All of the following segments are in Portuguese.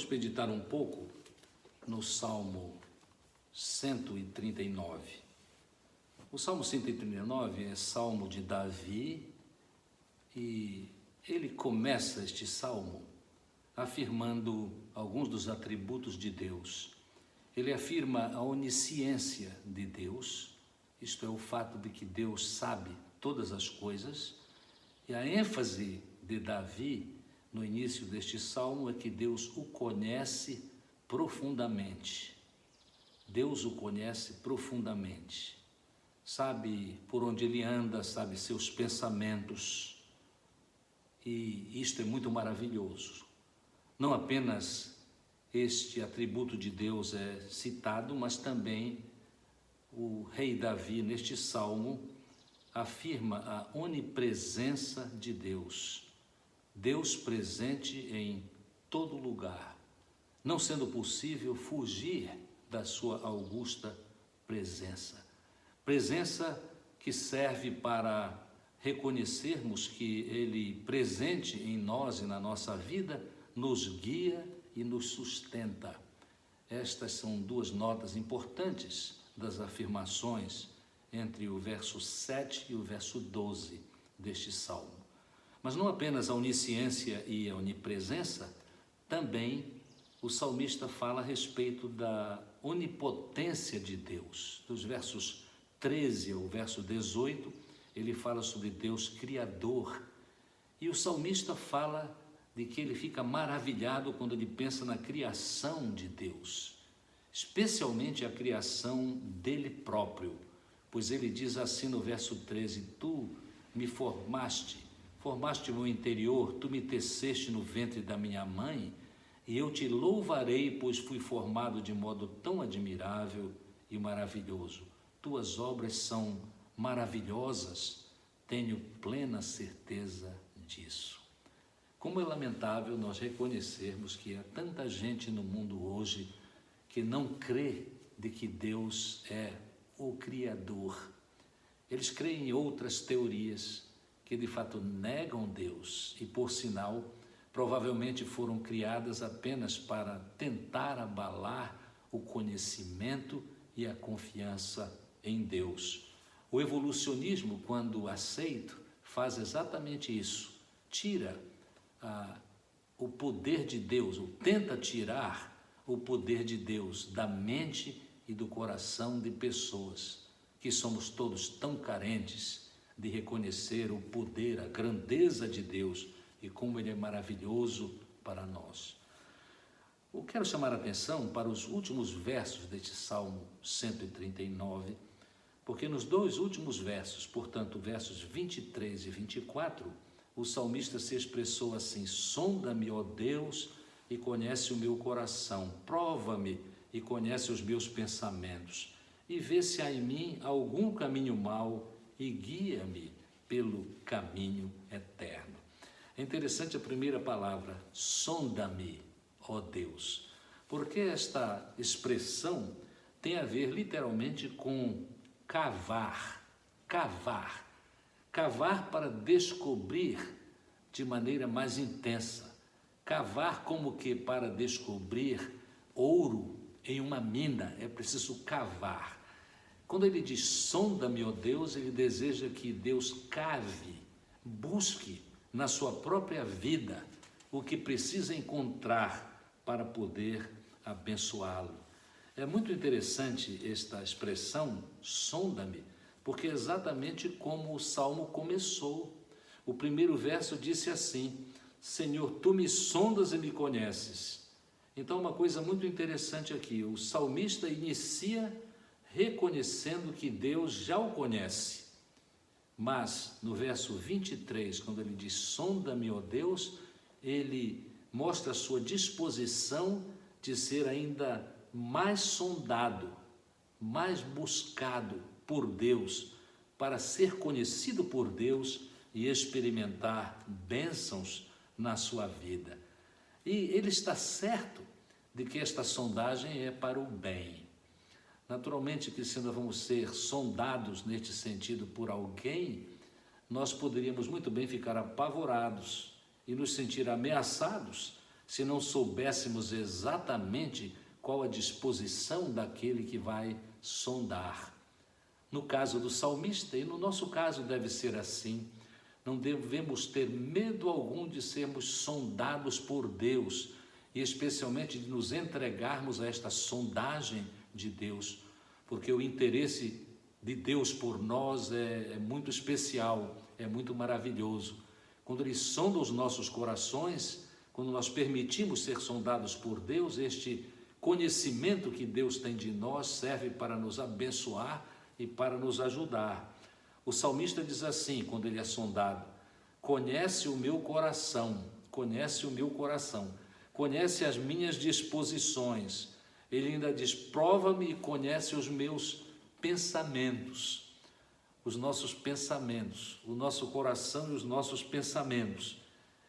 Vamos meditar um pouco no Salmo 139. O Salmo 139 é Salmo de Davi e ele começa este Salmo afirmando alguns dos atributos de Deus. Ele afirma a onisciência de Deus, isto é, o fato de que Deus sabe todas as coisas, e a ênfase de Davi no início deste salmo é que Deus o conhece profundamente. Deus o conhece profundamente. Sabe por onde ele anda, sabe seus pensamentos. E isto é muito maravilhoso. Não apenas este atributo de Deus é citado, mas também o rei Davi, neste salmo, afirma a onipresença de Deus. Deus presente em todo lugar, não sendo possível fugir da sua augusta presença. Presença que serve para reconhecermos que Ele, presente em nós e na nossa vida, nos guia e nos sustenta. Estas são duas notas importantes das afirmações entre o verso 7 e o verso 12 deste salmo. Mas não apenas a onisciência e a onipresença, também o salmista fala a respeito da onipotência de Deus. Dos versos 13 ao verso 18, ele fala sobre Deus Criador. E o salmista fala de que ele fica maravilhado quando ele pensa na criação de Deus, especialmente a criação dele próprio, pois ele diz assim no verso 13: Tu me formaste o meu interior, tu me teceste no ventre da minha mãe, e eu te louvarei, pois fui formado de modo tão admirável e maravilhoso. Tuas obras são maravilhosas, tenho plena certeza disso. Como é lamentável nós reconhecermos que há tanta gente no mundo hoje que não crê de que Deus é o Criador. Eles creem em outras teorias que de fato negam Deus e, por sinal, provavelmente foram criadas apenas para tentar abalar o conhecimento e a confiança em Deus. O evolucionismo, quando aceito, faz exatamente isso. Tira o poder de Deus, ou tenta tirar o poder de Deus da mente e do coração de pessoas, que somos todos tão carentes de reconhecer o poder, a grandeza de Deus e como Ele é maravilhoso para nós. Eu quero chamar a atenção para os últimos versos deste Salmo 139, porque nos dois últimos versos, portanto, versos 23 e 24, o salmista se expressou assim: sonda-me, ó Deus, e conhece o meu coração, prova-me e conhece os meus pensamentos, e vê se há em mim algum caminho mau e guia-me pelo caminho eterno. É interessante a primeira palavra, sonda-me, ó Deus, porque esta expressão tem a ver literalmente com cavar para descobrir de maneira mais intensa, cavar como que para descobrir ouro em uma mina, é preciso cavar. Quando ele diz sonda-me, ó Deus, ele deseja que Deus cave, busque na sua própria vida o que precisa encontrar para poder abençoá-lo. É muito interessante esta expressão, sonda-me, porque é exatamente como o Salmo começou. O primeiro verso disse assim: Senhor, tu me sondas e me conheces. Então, uma coisa muito interessante aqui, o salmista inicia reconhecendo que Deus já o conhece. Mas no verso 23, quando ele diz sonda-me, ó Deus, ele mostra a sua disposição de ser ainda mais sondado, mais buscado por Deus, para ser conhecido por Deus e experimentar bênçãos na sua vida. E ele está certo de que esta sondagem é para o bem. Naturalmente que se nós vamos ser sondados neste sentido por alguém, nós poderíamos muito bem ficar apavorados e nos sentir ameaçados se não soubéssemos exatamente qual a disposição daquele que vai sondar. No caso do salmista, e no nosso caso deve ser assim, não devemos ter medo algum de sermos sondados por Deus, e especialmente de nos entregarmos a esta sondagem de Deus, porque o interesse de Deus por nós é muito especial, é muito maravilhoso. Quando Ele sonda os nossos corações, quando nós permitimos ser sondados por Deus, este conhecimento que Deus tem de nós serve para nos abençoar e para nos ajudar. O salmista diz assim, quando ele é sondado: conhece o meu coração, conhece o meu coração, conhece as minhas disposições. Ele ainda diz: prova-me e conhece os meus pensamentos, os nossos pensamentos, o nosso coração e os nossos pensamentos.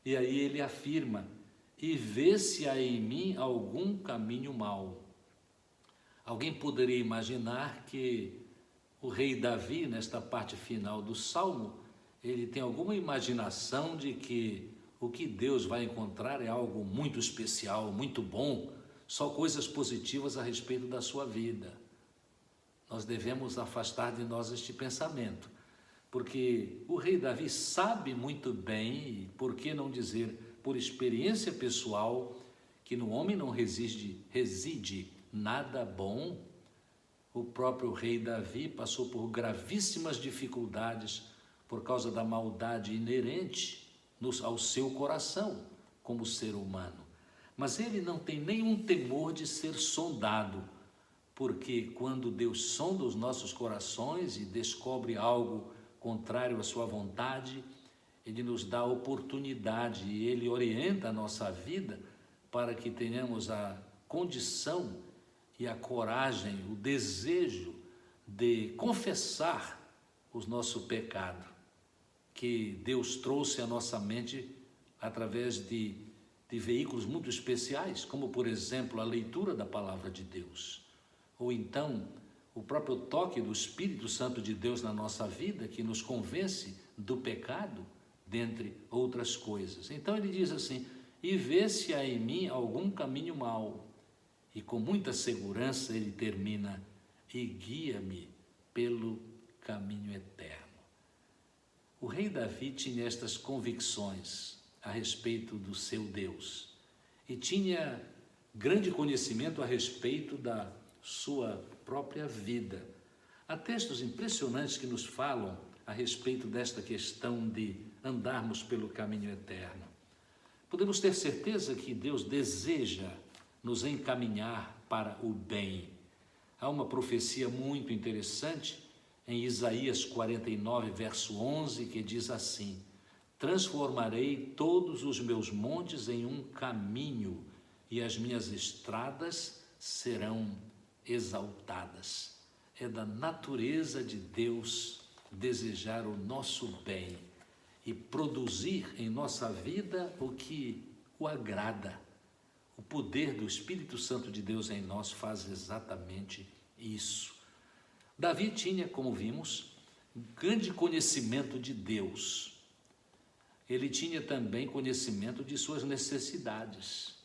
E aí ele afirma: e vê se há em mim algum caminho mau. Alguém poderia imaginar que o rei Davi, nesta parte final do Salmo, ele tem alguma imaginação de que o que Deus vai encontrar é algo muito especial, muito bom, só coisas positivas a respeito da sua vida. Nós devemos afastar de nós este pensamento, porque o rei Davi sabe muito bem, e por que não dizer por experiência pessoal, que no homem não reside nada bom. O próprio rei Davi passou por gravíssimas dificuldades por causa da maldade inerente ao seu coração como ser humano. Mas ele não tem nenhum temor de ser sondado, porque quando Deus sonda os nossos corações e descobre algo contrário à sua vontade, Ele nos dá a oportunidade e Ele orienta a nossa vida para que tenhamos a condição e a coragem, o desejo de confessar o nosso pecado, que Deus trouxe à nossa mente através de veículos muito especiais, como por exemplo a leitura da palavra de Deus, ou então o próprio toque do Espírito Santo de Deus na nossa vida, que nos convence do pecado, dentre outras coisas. Então ele diz assim: e vê se há em mim algum caminho mau. E com muita segurança ele termina: e guia-me pelo caminho eterno. O rei Davi tinha estas convicções a respeito do seu Deus e tinha grande conhecimento a respeito da sua própria vida. Há textos impressionantes que nos falam a respeito desta questão de andarmos pelo caminho eterno. Podemos ter certeza que Deus deseja nos encaminhar para o bem. Há uma profecia muito interessante em Isaías 49, verso 11, que diz assim: transformarei todos os meus montes em um caminho e as minhas estradas serão exaltadas. É da natureza de Deus desejar o nosso bem e produzir em nossa vida o que o agrada. O poder do Espírito Santo de Deus em nós faz exatamente isso. Davi tinha, como vimos, um grande conhecimento de Deus. Ele tinha também conhecimento de suas necessidades.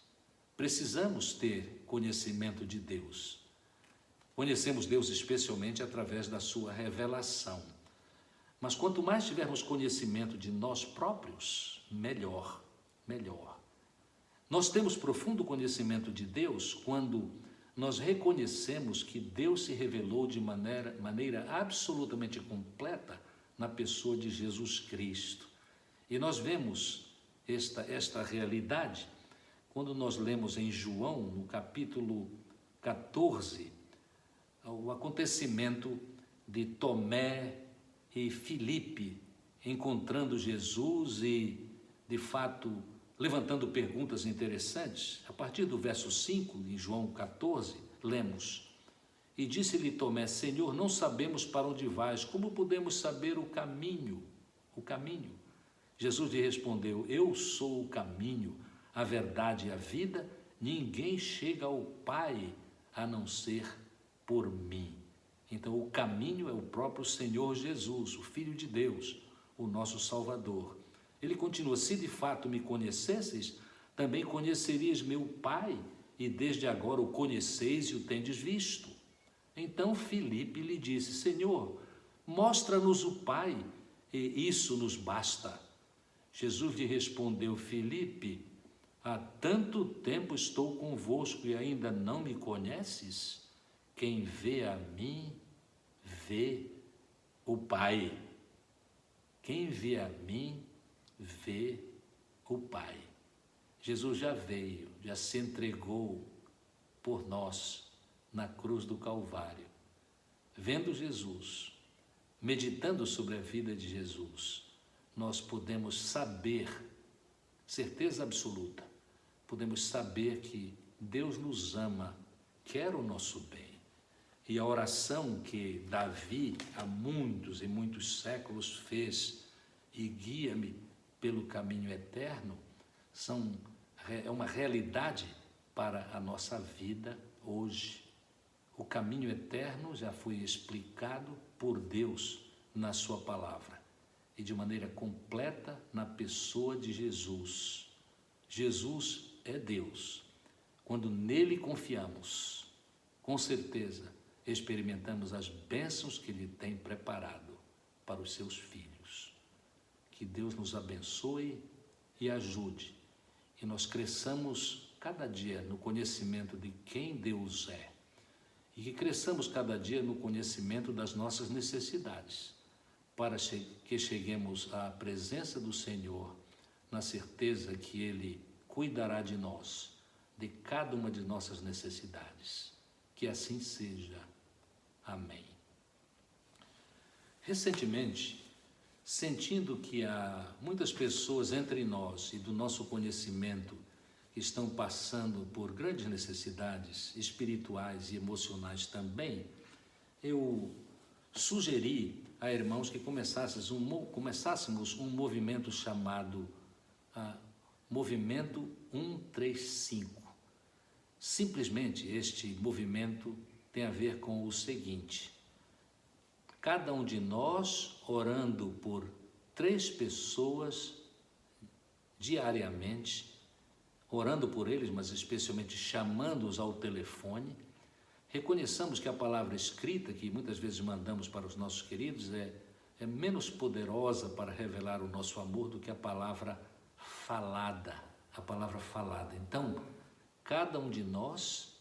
Precisamos ter conhecimento de Deus. Conhecemos Deus especialmente através da sua revelação. Mas quanto mais tivermos conhecimento de nós próprios, melhor. Nós temos profundo conhecimento de Deus quando nós reconhecemos que Deus se revelou de maneira absolutamente completa na pessoa de Jesus Cristo. E nós vemos esta realidade quando nós lemos em João, no capítulo 14, o acontecimento de Tomé e Filipe encontrando Jesus e, de fato, levantando perguntas interessantes. A partir do verso 5, em João 14, lemos: e disse-lhe Tomé: Senhor, não sabemos para onde vais, como podemos saber o caminho? Jesus lhe respondeu: eu sou o caminho, a verdade e a vida, ninguém chega ao Pai a não ser por mim. Então o caminho é o próprio Senhor Jesus, o Filho de Deus, o nosso Salvador. Ele continua: se de fato me conhecesseis, também conhecerias meu Pai, e desde agora o conheceis e o tendes visto. Então Filipe lhe disse: Senhor, mostra-nos o Pai, e isso nos basta. Jesus lhe respondeu: Filipe, há tanto tempo estou convosco e ainda não me conheces? Quem vê a mim, vê o Pai. Quem vê a mim, vê o Pai. Jesus já veio, já se entregou por nós na cruz do Calvário. Vendo Jesus, meditando sobre a vida de Jesus, nós podemos saber, certeza absoluta, podemos saber que Deus nos ama, quer o nosso bem. E a oração que Davi, há muitos e muitos séculos, fez, e guia-me pelo caminho eterno, é uma realidade para a nossa vida hoje. O caminho eterno já foi explicado por Deus na sua palavra e de maneira completa na pessoa de Jesus. Jesus é Deus. Quando nele confiamos, com certeza experimentamos as bênçãos que Ele tem preparado para os seus filhos. Que Deus nos abençoe e ajude, e nós cresçamos cada dia no conhecimento de quem Deus é, e que cresçamos cada dia no conhecimento das nossas necessidades, para que cheguemos à presença do Senhor, na certeza que Ele cuidará de nós, de cada uma de nossas necessidades. Que assim seja. Amém. Recentemente, sentindo que há muitas pessoas entre nós e do nosso conhecimento que estão passando por grandes necessidades espirituais e emocionais também, eu sugeri a irmãos que começássemos um movimento chamado Movimento 135. Simplesmente este movimento tem a ver com o seguinte: cada um de nós orando por 3 pessoas diariamente, orando por eles, mas especialmente chamando-os ao telefone. Reconheçamos que a palavra escrita, que muitas vezes mandamos para os nossos queridos, é menos poderosa para revelar o nosso amor do que a palavra falada. Então, cada um de nós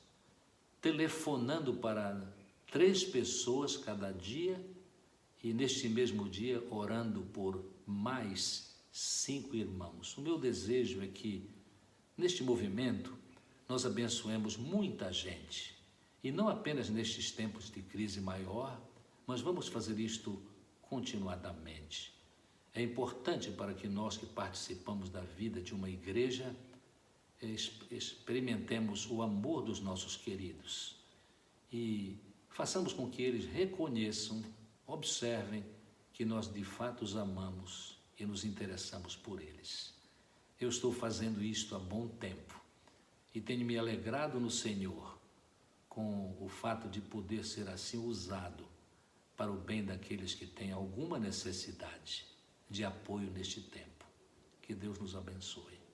telefonando para 3 pessoas cada dia, e neste mesmo dia orando por mais 5 irmãos. O meu desejo é que neste movimento nós abençoemos muita gente, e não apenas nestes tempos de crise maior, mas vamos fazer isto continuadamente. É importante para que nós que participamos da vida de uma igreja experimentemos o amor dos nossos queridos e façamos com que eles reconheçam, observem que nós de fato os amamos e nos interessamos por eles. Eu estou fazendo isto há bom tempo e tenho me alegrado no Senhor com o fato de poder ser assim usado para o bem daqueles que têm alguma necessidade de apoio neste tempo. Que Deus nos abençoe.